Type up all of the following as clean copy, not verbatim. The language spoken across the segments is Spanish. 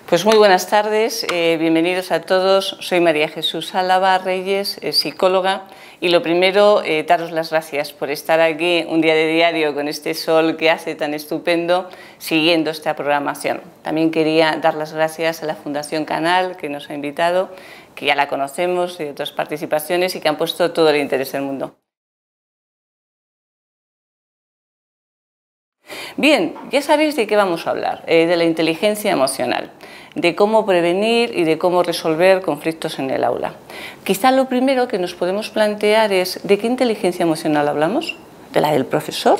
Pues muy buenas tardes, bienvenidos a todos. Soy María Jesús Álava Reyes, psicóloga, y lo primero, daros las gracias por estar aquí un día de diario con este sol que hace tan estupendo, siguiendo esta programación. También quería dar las gracias a la Fundación Canal, que nos ha invitado, que ya la conocemos de otras participaciones y que han puesto todo el interés del mundo. Bien, ya sabéis de qué vamos a hablar, de la inteligencia emocional, de cómo prevenir y de cómo resolver conflictos en el aula. Quizá lo primero que nos podemos plantear es ¿de qué inteligencia emocional hablamos? ¿De la del profesor?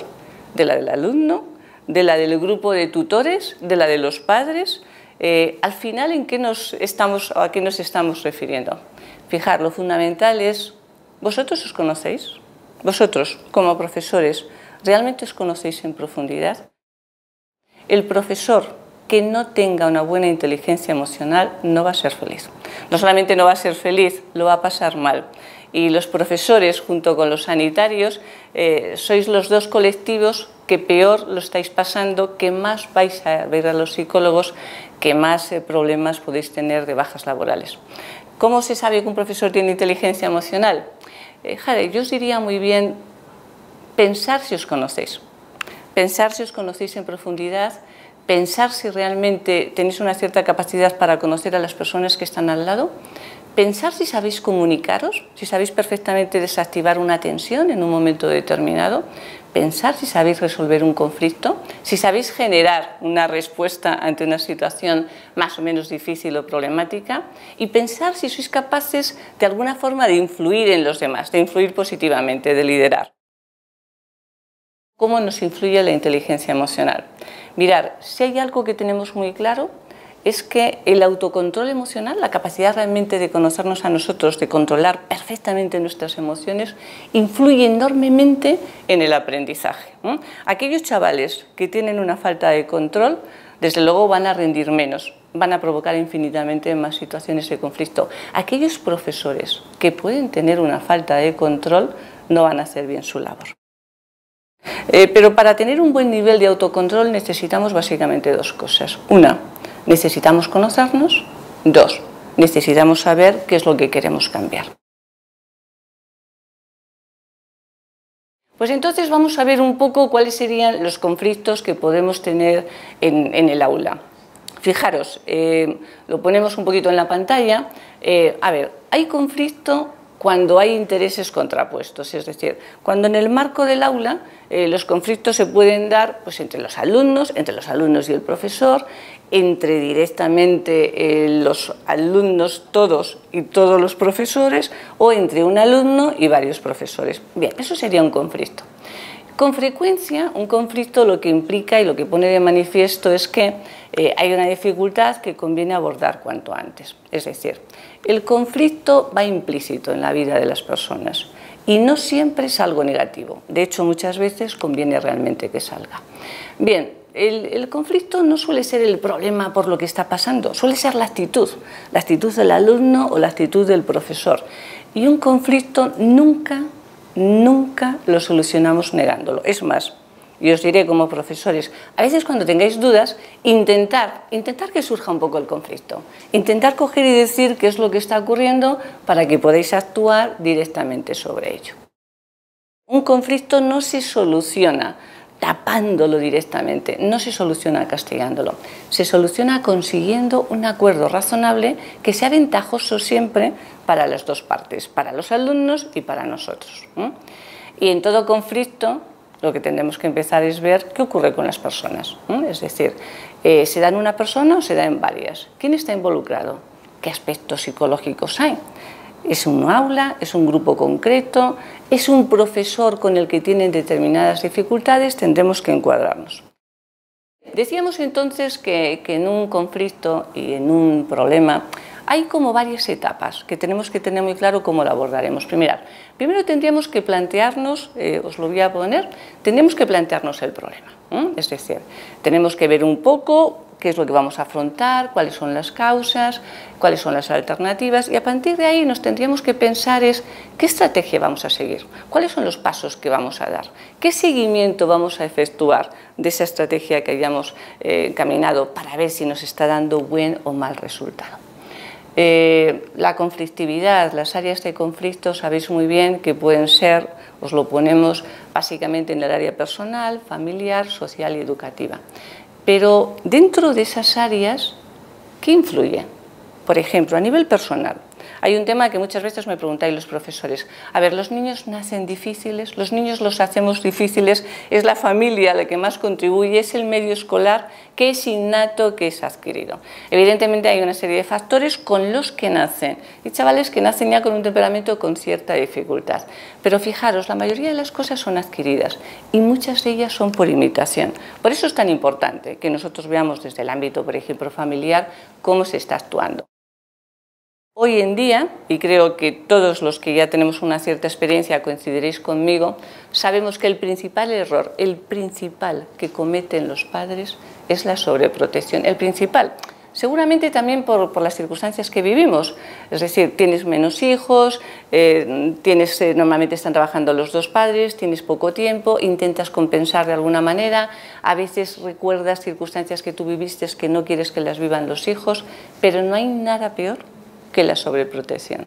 ¿De la del alumno? ¿De la del grupo de tutores? ¿De la de los padres? Al final, ¿a qué nos estamos refiriendo? Fijar, lo fundamental es, ¿vosotros os conocéis? ¿Vosotros, como profesores, realmente os conocéis en profundidad? El profesor que no tenga una buena inteligencia emocional no va a ser feliz. No solamente no va a ser feliz, lo va a pasar mal. Y los profesores, junto con los sanitarios, sois los dos colectivos que peor lo estáis pasando, que más vais a ver a los psicólogos, que más problemas podéis tener de bajas laborales. ¿Cómo se sabe que un profesor tiene inteligencia emocional? Yo os diría muy bien, pensar si os conocéis. Pensar si os conocéis en profundidad, pensar si realmente tenéis una cierta capacidad para conocer a las personas que están al lado, pensar si sabéis comunicaros, si sabéis perfectamente desactivar una tensión en un momento determinado, pensar si sabéis resolver un conflicto, si sabéis generar una respuesta ante una situación más o menos difícil o problemática, y pensar si sois capaces de alguna forma de influir en los demás, de influir positivamente, de liderar. ¿Cómo nos influye la inteligencia emocional? Mirad, si hay algo que tenemos muy claro es que el autocontrol emocional, la capacidad realmente de conocernos a nosotros, de controlar perfectamente nuestras emociones, influye enormemente en el aprendizaje. Aquellos chavales que tienen una falta de control, desde luego van a rendir menos, van a provocar infinitamente más situaciones de conflicto. Aquellos profesores que pueden tener una falta de control no van a hacer bien su labor. Pero para tener un buen nivel de autocontrol necesitamos básicamente dos cosas. Una, necesitamos conocernos. Dos, necesitamos saber qué es lo que queremos cambiar. Pues entonces vamos a ver un poco cuáles serían los conflictos que podemos tener en el aula. Fijaros, lo ponemos un poquito en la pantalla. Hay conflicto cuando hay intereses contrapuestos, es decir, cuando en el marco del aula los conflictos se pueden dar pues, entre los alumnos y el profesor, entre directamente los alumnos todos y todos los profesores, o entre un alumno y varios profesores. Bien, eso sería un conflicto. Con frecuencia, un conflicto lo que implica y lo que pone de manifiesto es que hay una dificultad que conviene abordar cuanto antes. Es decir, el conflicto va implícito en la vida de las personas y no siempre es algo negativo. De hecho, muchas veces conviene realmente que salga. Bien, el conflicto no suele ser el problema por lo que está pasando, suele ser la actitud del alumno o la actitud del profesor. Y un conflicto nunca lo solucionamos negándolo. Es más, yo os diré como profesores, a veces cuando tengáis dudas, intentar que surja un poco el conflicto. Intentar coger y decir qué es lo que está ocurriendo para que podáis actuar directamente sobre ello. Un conflicto no se soluciona tapándolo directamente, no se soluciona castigándolo, se soluciona consiguiendo un acuerdo razonable que sea ventajoso siempre para las dos partes, para los alumnos y para nosotros. Y en todo conflicto lo que tenemos que empezar es ver qué ocurre con las personas. Es decir, ¿se da en una persona o se da en varias? ¿Quién está involucrado? ¿Qué aspectos psicológicos hay? ¿Es un aula? ¿Es un grupo concreto? ¿Es un profesor con el que tienen determinadas dificultades? Tendremos que encuadrarnos. Decíamos entonces que en un conflicto y en un problema hay como varias etapas que tenemos que tener muy claro cómo lo abordaremos. Primero tendríamos que plantearnos, os lo voy a poner, tendríamos que plantearnos el problema. Es decir, tenemos que ver un poco qué es lo que vamos a afrontar, cuáles son las causas, cuáles son las alternativas, y a partir de ahí nos tendríamos que pensar qué estrategia vamos a seguir, cuáles son los pasos que vamos a dar, qué seguimiento vamos a efectuar de esa estrategia que hayamos caminado para ver si nos está dando buen o mal resultado. La conflictividad, las áreas de conflicto, sabéis muy bien que pueden ser, os lo ponemos básicamente en el área personal, familiar, social y educativa. Pero dentro de esas áreas, ¿qué influye? Por ejemplo, a nivel personal, hay un tema que muchas veces me preguntáis los profesores. A ver, ¿los niños nacen difíciles? ¿Los niños los hacemos difíciles? ¿Es la familia la que más contribuye? ¿Es el medio escolar? ¿Qué es innato? ¿Qué es adquirido? Evidentemente hay una serie de factores con los que nacen. Y chavales que nacen ya con un temperamento con cierta dificultad. Pero fijaros, la mayoría de las cosas son adquiridas y muchas de ellas son por imitación. Por eso es tan importante que nosotros veamos desde el ámbito, por ejemplo, familiar, cómo se está actuando. Hoy en día, y creo que todos los que ya tenemos una cierta experiencia coincidiréis conmigo, sabemos que el principal error, el principal que cometen los padres es la sobreprotección. El principal, seguramente también por las circunstancias que vivimos, es decir, tienes menos hijos, normalmente están trabajando los dos padres, tienes poco tiempo, intentas compensar de alguna manera, a veces recuerdas circunstancias que tú viviste que no quieres que las vivan los hijos, pero no hay nada peor que la sobreprotección.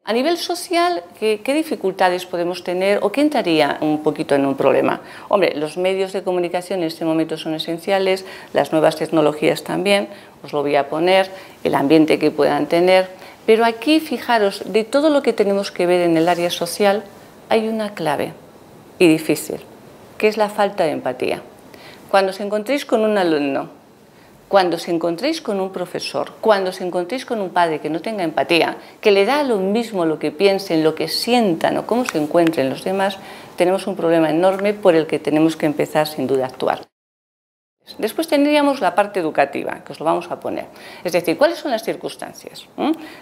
A nivel social, ¿qué dificultades podemos tener o qué entraría un poquito en un problema? Hombre, los medios de comunicación en este momento son esenciales, las nuevas tecnologías también, os lo voy a poner, el ambiente que puedan tener, pero aquí, fijaros, de todo lo que tenemos que ver en el área social, hay una clave y difícil, que es la falta de empatía. Cuando os encontréis con un alumno, cuando os encontréis con un profesor, cuando os encontréis con un padre que no tenga empatía, que le da lo mismo lo que piensen, lo que sientan o cómo se encuentren los demás, tenemos un problema enorme por el que tenemos que empezar sin duda a actuar. Después tendríamos la parte educativa, que os lo vamos a poner. Es decir, ¿cuáles son las circunstancias?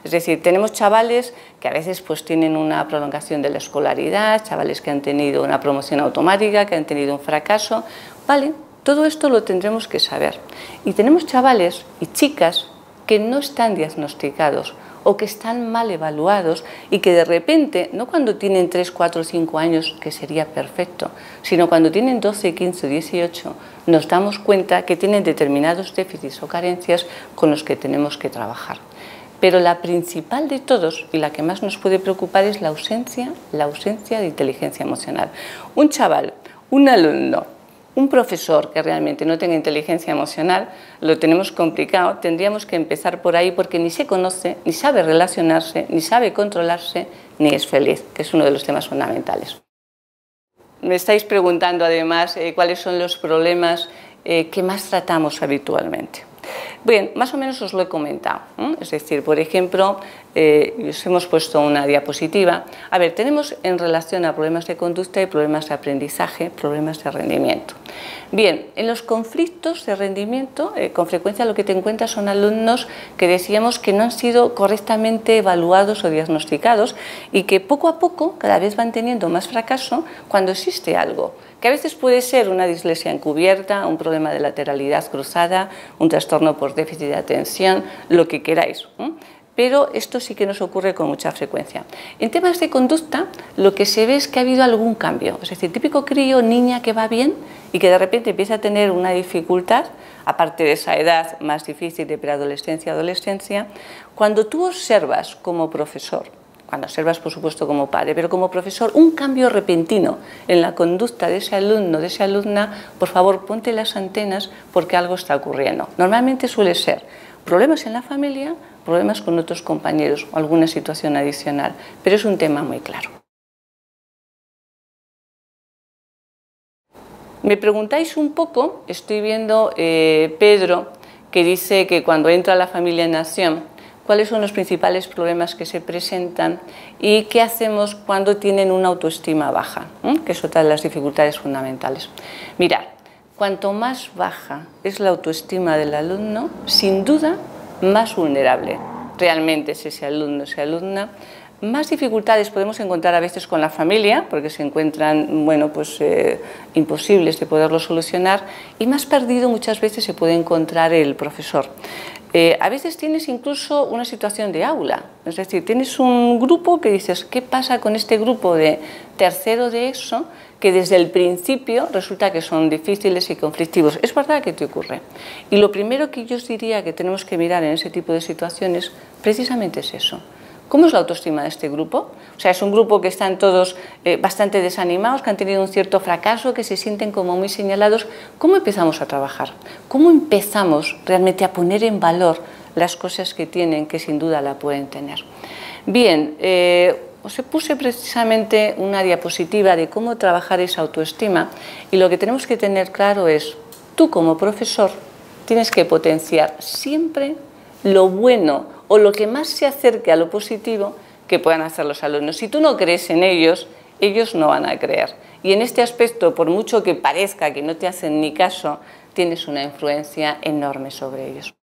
Es decir, tenemos chavales que a veces pues, tienen una prolongación de la escolaridad, chavales que han tenido una promoción automática, que han tenido un fracaso, ¿vale? Todo esto lo tendremos que saber. Y tenemos chavales y chicas que no están diagnosticados o que están mal evaluados y que de repente, no cuando tienen 3, 4, 5 años, que sería perfecto, sino cuando tienen 12, 15, 18, nos damos cuenta que tienen determinados déficits o carencias con los que tenemos que trabajar. Pero la principal de todos y la que más nos puede preocupar es la ausencia de inteligencia emocional. Un chaval, un alumno, un profesor que realmente no tenga inteligencia emocional, lo tenemos complicado, tendríamos que empezar por ahí porque ni se conoce, ni sabe relacionarse, ni sabe controlarse, ni es feliz, que es uno de los temas fundamentales. Me estáis preguntando además cuáles son los problemas que más tratamos habitualmente. Bien, más o menos os lo he comentado, es decir, por ejemplo, os hemos puesto una diapositiva. A ver, tenemos en relación a problemas de conducta y problemas de aprendizaje, problemas de rendimiento. Bien, en los conflictos de rendimiento, con frecuencia lo que te encuentras son alumnos que decíamos que no han sido correctamente evaluados o diagnosticados y que poco a poco cada vez van teniendo más fracaso cuando existe algo, que a veces puede ser una dislexia encubierta, un problema de lateralidad cruzada, un trastorno por déficit de atención, lo que queráis. Pero esto sí que nos ocurre con mucha frecuencia. En temas de conducta, lo que se ve es que ha habido algún cambio. Es decir, típico crío, niña que va bien y que de repente empieza a tener una dificultad, aparte de esa edad más difícil de preadolescencia, adolescencia, cuando tú observas como profesor, cuando observas por supuesto como padre, pero como profesor, un cambio repentino en la conducta de ese alumno, de esa alumna, por favor ponte las antenas porque algo está ocurriendo. Normalmente suele ser problemas en la familia, problemas con otros compañeros o alguna situación adicional, pero es un tema muy claro. Me preguntáis un poco, estoy viendo Pedro, que dice que cuando entra la familia en acción, cuáles son los principales problemas que se presentan y qué hacemos cuando tienen una autoestima baja, que es otra de las dificultades fundamentales. Mirad, cuanto más baja es la autoestima del alumno, sin duda, más vulnerable realmente es ese alumno, esa alumna, Más dificultades podemos encontrar a veces con la familia, porque se encuentran, bueno, pues, imposibles de poderlo solucionar, y más perdido muchas veces se puede encontrar el profesor. A veces tienes incluso una situación de aula, es decir, tienes un grupo que dices, ¿qué pasa con este grupo de tercero de ESO que desde el principio resulta que son difíciles y conflictivos? Es verdad que te ocurre. Y lo primero que yo os diría que tenemos que mirar en ese tipo de situaciones precisamente es eso. ¿Cómo es la autoestima de este grupo? O sea, es un grupo que están todos bastante desanimados, que han tenido un cierto fracaso, que se sienten como muy señalados. ¿Cómo empezamos a trabajar? ¿Cómo empezamos realmente a poner en valor las cosas que tienen, que sin duda la pueden tener? Bien, os puse precisamente una diapositiva de cómo trabajar esa autoestima y lo que tenemos que tener claro es, tú como profesor tienes que potenciar siempre lo bueno o lo que más se acerque a lo positivo que puedan hacer los alumnos. Si tú no crees en ellos, ellos no van a creer. Y en este aspecto, por mucho que parezca que no te hacen ni caso, tienes una influencia enorme sobre ellos.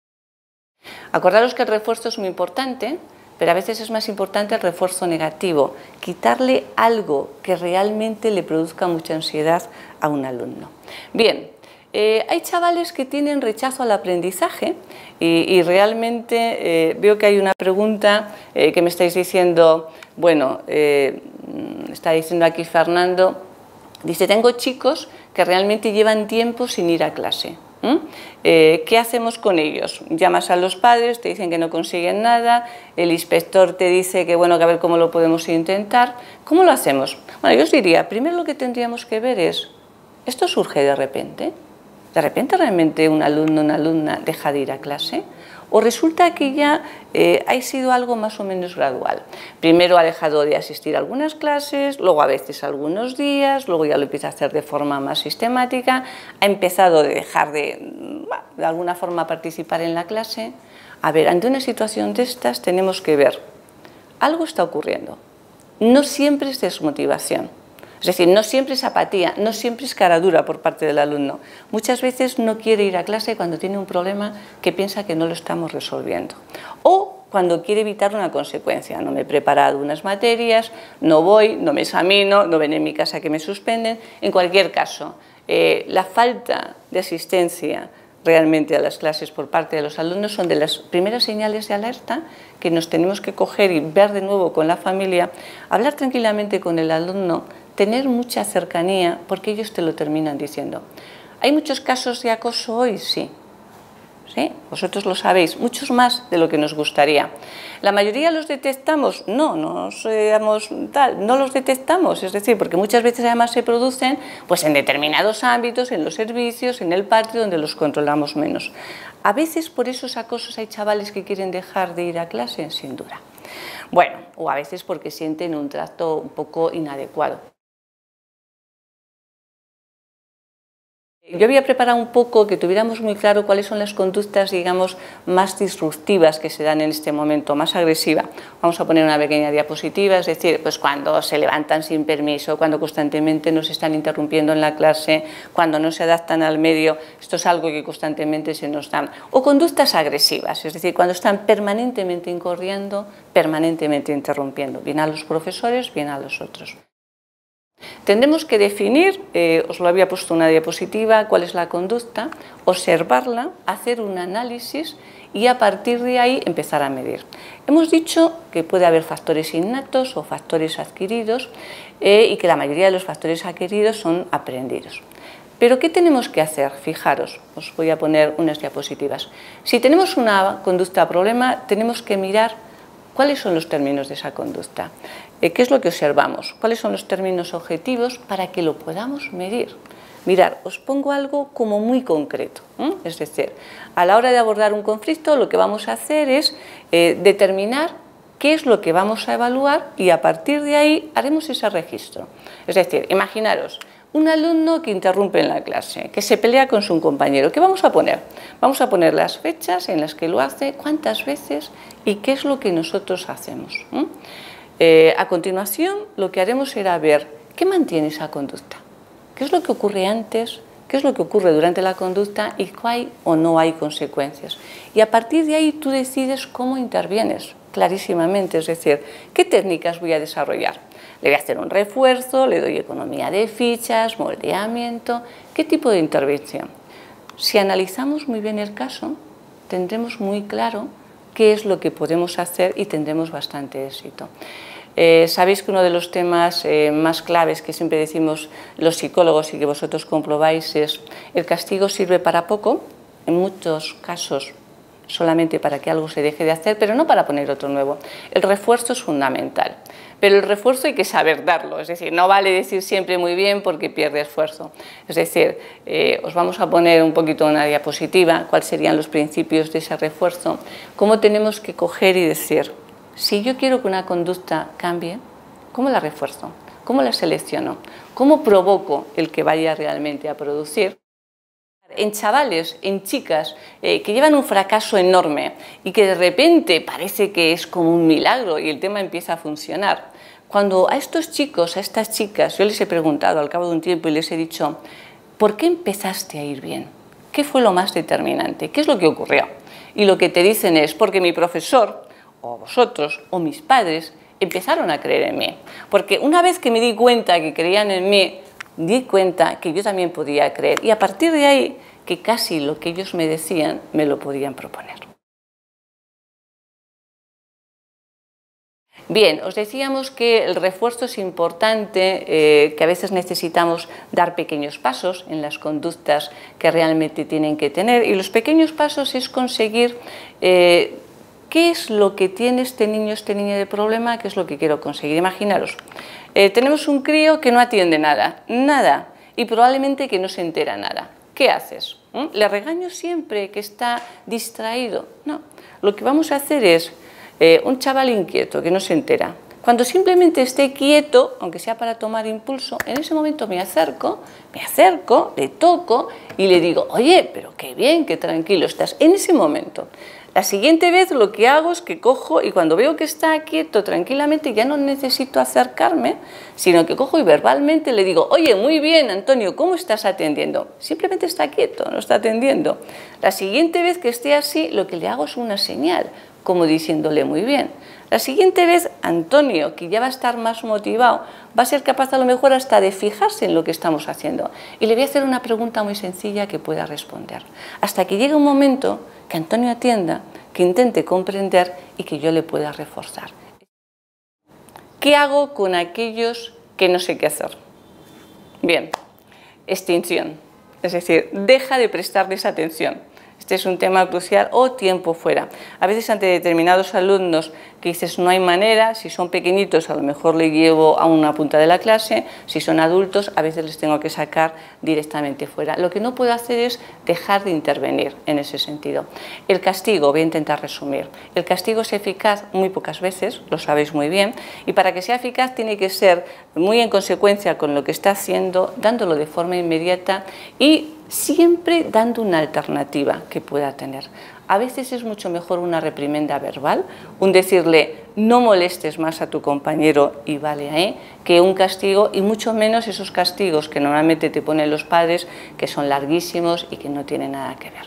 Acordaros que el refuerzo es muy importante, pero a veces es más importante el refuerzo negativo, quitarle algo que realmente le produzca mucha ansiedad a un alumno. Bien. Hay chavales que tienen rechazo al aprendizaje y realmente veo que hay una pregunta que me estáis diciendo, bueno, está diciendo aquí Fernando, dice, tengo chicos que realmente llevan tiempo sin ir a clase. ¿Qué hacemos con ellos? Llamas a los padres, te dicen que no consiguen nada, el inspector te dice que bueno, que a ver cómo lo podemos intentar. ¿Cómo lo hacemos? Bueno, yo os diría, primero lo que tendríamos que ver es, ¿esto surge de repente? ¿De repente realmente un alumno o una alumna deja de ir a clase? ¿O resulta que ya ha sido algo más o menos gradual? Primero ha dejado de asistir a algunas clases, luego a veces algunos días, luego ya lo empieza a hacer de forma más sistemática, ha empezado a dejar de alguna forma participar en la clase. A ver, ante una situación de estas tenemos que ver, algo está ocurriendo. No siempre es desmotivación. Es decir, no siempre es apatía, no siempre es cara dura por parte del alumno. Muchas veces no quiere ir a clase cuando tiene un problema que piensa que no lo estamos resolviendo. O cuando quiere evitar una consecuencia. No me he preparado unas materias, no voy, no me examino, no ven en mi casa que me suspenden. En cualquier caso, la falta de asistencia realmente a las clases por parte de los alumnos son de las primeras señales de alerta que nos tenemos que coger y ver de nuevo con la familia, hablar tranquilamente con el alumno, tener mucha cercanía, porque ellos te lo terminan diciendo. ¿Hay muchos casos de acoso hoy? Sí. ¿Sí? Vosotros lo sabéis, muchos más de lo que nos gustaría. ¿La mayoría los detectamos? No, no los detectamos, es decir, porque muchas veces además se producen pues, en determinados ámbitos, en los servicios, en el patio, donde los controlamos menos. A veces por esos acosos hay chavales que quieren dejar de ir a clase, sin duda. Bueno, o a veces porque sienten un trato un poco inadecuado. Yo había preparado un poco que tuviéramos muy claro cuáles son las conductas, digamos, más disruptivas que se dan en este momento, más agresivas. Vamos a poner una pequeña diapositiva, es decir, pues cuando se levantan sin permiso, cuando constantemente nos están interrumpiendo en la clase, cuando no se adaptan al medio, esto es algo que constantemente se nos da. O conductas agresivas, es decir, cuando están permanentemente incorriendo, permanentemente interrumpiendo, bien a los profesores, bien a los otros. Tendremos que definir, os lo había puesto una diapositiva, cuál es la conducta, observarla, hacer un análisis y a partir de ahí empezar a medir. Hemos dicho que puede haber factores innatos o factores adquiridos y que la mayoría de los factores adquiridos son aprendidos. Pero ¿qué tenemos que hacer? Fijaros, os voy a poner unas diapositivas. Si tenemos una conducta problema, tenemos que mirar cuáles son los términos de esa conducta. ¿Qué es lo que observamos? ¿Cuáles son los términos objetivos para que lo podamos medir? Mirad, os pongo algo como muy concreto, es decir, a la hora de abordar un conflicto lo que vamos a hacer es determinar qué es lo que vamos a evaluar y a partir de ahí haremos ese registro. Es decir, imaginaros un alumno que interrumpe en la clase, que se pelea con su compañero. ¿Qué vamos a poner? Vamos a poner las fechas en las que lo hace, cuántas veces y qué es lo que nosotros hacemos. A continuación, lo que haremos será ver qué mantiene esa conducta, qué es lo que ocurre antes, qué es lo que ocurre durante la conducta y hay o no hay consecuencias. Y a partir de ahí tú decides cómo intervienes. clarísimamente, es decir, ¿qué técnicas voy a desarrollar? Le voy a hacer un refuerzo, le doy economía de fichas, moldeamiento, ¿qué tipo de intervención? Si analizamos muy bien el caso, tendremos muy claro qué es lo que podemos hacer y tendremos bastante éxito. Sabéis que uno de los temas más claves que siempre decimos los psicólogos y que vosotros comprobáis es el castigo sirve para poco, en muchos casos solamente para que algo se deje de hacer, pero no para poner otro nuevo. El refuerzo es fundamental, pero el refuerzo hay que saber darlo, es decir, no vale decir siempre muy bien porque pierde esfuerzo. Es decir, os vamos a poner un poquito una diapositiva, cuáles serían los principios de ese refuerzo, cómo tenemos que coger y decir, si yo quiero que una conducta cambie, ¿cómo la refuerzo? ¿Cómo la selecciono? ¿Cómo provoco el que vaya realmente a producir? En chavales, en chicas que llevan un fracaso enorme y que de repente parece que es como un milagro y el tema empieza a funcionar. Cuando a estos chicos, a estas chicas, yo les he preguntado al cabo de un tiempo y les he dicho, ¿por qué empezaste a ir bien? ¿Qué fue lo más determinante? ¿Qué es lo que ocurrió? Y lo que te dicen es, porque mi profesor, o vosotros, o mis padres, empezaron a creer en mí. Porque una vez que me di cuenta que creían en mí, di cuenta que yo también podía creer y a partir de ahí que casi lo que ellos me decían me lo podían proponer. Bien, os decíamos que el refuerzo es importante, que a veces necesitamos dar pequeños pasos en las conductas que realmente tienen que tener y los pequeños pasos es conseguir ¿qué es lo que tiene este niño, esta niña de problema? ¿Qué es lo que quiero conseguir? Imaginaros, tenemos un crío que no atiende nada, y probablemente que no se entera nada. ¿Qué haces? ¿Le regaño siempre que está distraído? No, lo que vamos a hacer es un chaval inquieto que no se entera. Cuando simplemente esté quieto, aunque sea para tomar impulso, en ese momento me acerco, le toco y le digo, oye, pero qué bien, qué tranquilo estás. En ese momento. La siguiente vez lo que hago es que cojo y cuando veo que está quieto tranquilamente ya no necesito acercarme, sino que cojo y verbalmente le digo, oye, muy bien, Antonio, ¿cómo estás atendiendo? Simplemente está quieto, no está atendiendo. La siguiente vez que esté así, lo que le hago es una señal, como diciéndole muy bien. La siguiente vez, Antonio, que ya va a estar más motivado, va a ser capaz a lo mejor hasta de fijarse en lo que estamos haciendo. Y le voy a hacer una pregunta muy sencilla que pueda responder. Hasta que llegue un momento que Antonio atienda, que intente comprender y que yo le pueda reforzar. ¿Qué hago con aquellos que no sé qué hacer? Bien, extinción. Es decir, deja de prestarles atención. Este es un tema crucial o tiempo fuera. A veces ante determinados alumnos que dices no hay manera, si son pequeñitos a lo mejor le llevo a una punta de la clase, si son adultos a veces les tengo que sacar directamente fuera. Lo que no puedo hacer es dejar de intervenir en ese sentido. El castigo, voy a intentar resumir, el castigo es eficaz muy pocas veces, lo sabéis muy bien, y para que sea eficaz tiene que ser muy en consecuencia con lo que está haciendo, dándolo de forma inmediata y siempre dando una alternativa que pueda tener. A veces es mucho mejor una reprimenda verbal, un decirle no molestes más a tu compañero y vale ahí, que un castigo y mucho menos esos castigos que normalmente te ponen los padres que son larguísimos y que no tienen nada que ver.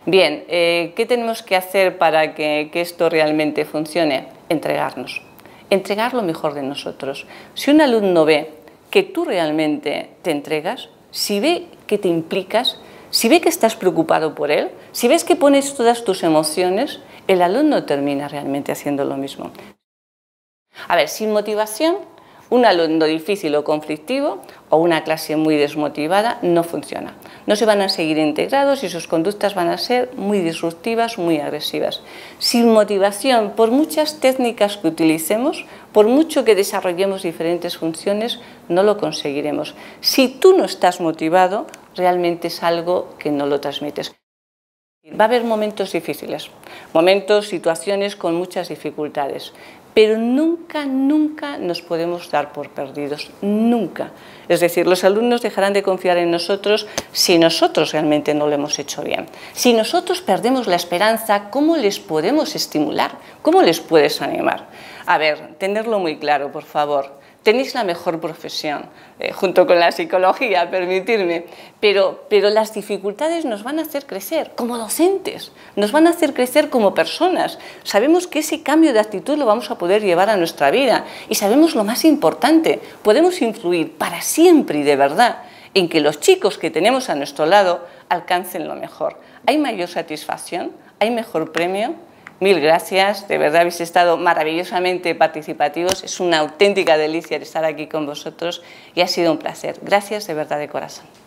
Bien, ¿qué tenemos que hacer para que esto realmente funcione? Entregarnos, entregar lo mejor de nosotros. Si un alumno ve que tú realmente te entregas, si ve que te implicas, si ve que estás preocupado por él, si ves que pones todas tus emociones, el alumno termina realmente haciendo lo mismo. A ver, sin motivación, un alumno difícil o conflictivo o una clase muy desmotivada no funciona. No se van a seguir integrados y sus conductas van a ser muy disruptivas, muy agresivas. Sin motivación, por muchas técnicas que utilicemos, por mucho que desarrollemos diferentes funciones, no lo conseguiremos. Si tú no estás motivado, realmente es algo que no lo transmites. Va a haber momentos difíciles, momentos, situaciones con muchas dificultades, pero nunca, nunca nos podemos dar por perdidos, nunca. Es decir, los alumnos dejarán de confiar en nosotros si nosotros realmente no lo hemos hecho bien. Si nosotros perdemos la esperanza, ¿cómo les podemos estimular? ¿Cómo les puedes animar? A ver, tenerlo muy claro, por favor. tenéis la mejor profesión, junto con la psicología, permitirme, pero las dificultades nos van a hacer crecer como docentes, nos van a hacer crecer como personas. Sabemos que ese cambio de actitud lo vamos a poder llevar a nuestra vida y sabemos lo más importante, podemos influir para siempre y de verdad en que los chicos que tenemos a nuestro lado alcancen lo mejor. ¿Hay mayor satisfacción? ¿Hay mejor premio? Mil gracias, de verdad habéis estado maravillosamente participativos, es una auténtica delicia estar aquí con vosotros y ha sido un placer. Gracias de verdad de corazón.